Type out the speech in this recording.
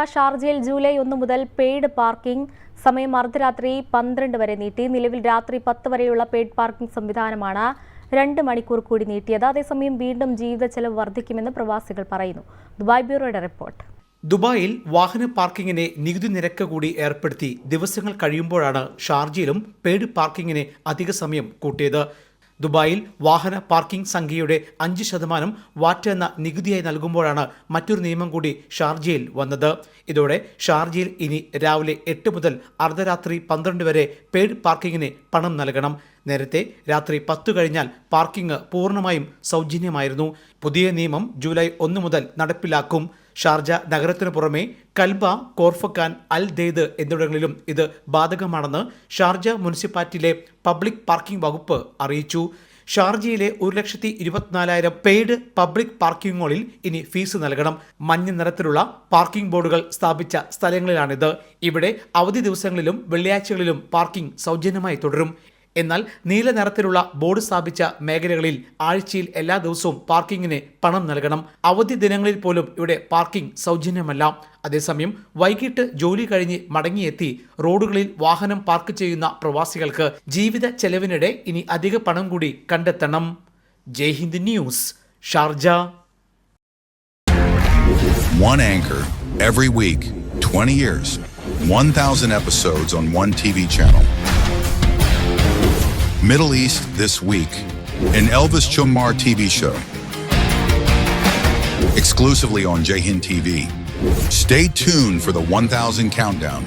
ഷാർജയിൽ ജൂലൈ 1 മുതൽ paid parking സമയം അർദ്ധരാത്രി 12 വരെ നീട്ടി. നിലവിൽ രാത്രി 10 വരെയുള്ള പെയ്ഡ് പാർക്കിംഗ് സംവിധാനമാണ് 2 മണിക്കൂർ കൂടി നീട്ടിയത്. അതേസമയം വീണ്ടും ജീവിത ചെലവ് വർദ്ധിക്കുമെന്ന് പ്രവാസികൾ പറയുന്നു. ദുബായ് ബ്യൂറോയുടെ റിപ്പോർട്ട്. ദുബായിൽ വാഹന പാർക്കിങ്ങിന് നികുതി നിരക്ക് കൂടി ഏർപ്പെടുത്തി ദിവസങ്ങൾ കഴിയുമ്പോഴാണ് ഷാർജയിലും പെയ്ഡ് പാർക്കിങ്ങിന് അധിക സമയം കൂട്ടിയത്. ദുബായിൽ വാഹന പാർക്കിംഗ് സംഖ്യയുടെ 5% വാറ്റ് എന്ന നികുതിയായി നൽകുമ്പോഴാണ് മറ്റൊരു നിയമം കൂടി ഷാർജയിൽ വന്നത്. ഇതോടെ ഷാർജയിൽ ഇനി രാവിലെ 8 മുതൽ അർദ്ധരാത്രി 12 വരെ പെയ്ഡ് പാർക്കിങ്ങിന് പണം നൽകണം. നേരത്തെ രാത്രി 10 കഴിഞ്ഞാൽ പാർക്കിംഗ് പൂർണ്ണമായും സൗജന്യമായിരുന്നു. പുതിയ നിയമം ജൂലൈ 1 മുതൽ നടപ്പിലാക്കും. ഷാർജ നഗരത്തിനു പുറമെ കൽബ, കോർഫക്കാൻ, അൽ ദെയ്ദ് എന്നിവിടങ്ങളിലും ഇത് ബാധകമാണെന്ന് ഷാർജ മുനിസിപ്പാലിറ്റിയിലെ പബ്ലിക് പാർക്കിംഗ് വകുപ്പ് അറിയിച്ചു. ഷാർജയിലെ 1,24,000 പെയ്ഡ് പബ്ലിക് പാർക്കിങ്ങുകളിൽ ഇനി ഫീസ് നൽകണം. മഞ്ഞ നിറത്തിലുള്ള പാർക്കിംഗ് ബോർഡുകൾ സ്ഥാപിച്ച സ്ഥലങ്ങളിലാണിത്. ഇവിടെ അവധി ദിവസങ്ങളിലും വെള്ളിയാഴ്ചകളിലും പാർക്കിംഗ് സൗജന്യമായി തുടരും. എന്നാൽ നീല നിറത്തിലുള്ള ബോർഡ് സ്ഥാപിച്ച മേഖലകളിൽ ആഴ്ചയിൽ എല്ലാ ദിവസവും പാർക്കിങ്ങിന് പണം നൽകണം. അവധി ദിനങ്ങളിൽ പോലും ഇവിടെ പാർക്കിംഗ് സൗജന്യമല്ല. അതേസമയം വൈകിട്ട് ജോലി കഴിഞ്ഞ് മടങ്ങിയെത്തി റോഡുകളിൽ വാഹനം പാർക്ക് ചെയ്യുന്ന പ്രവാസികൾക്ക് ജീവിത ചെലവിനിടെ ഇനി അധിക പണം കൂടി കണ്ടെത്തണം. Jai Hind news, Sharjah. One anchor every week, 20 years, 1,000 episodes on one TV channel. Middle East this week, an Elvis Chumar TV show. Exclusively on Jai Hind TV. Stay tuned for the 1000 countdown.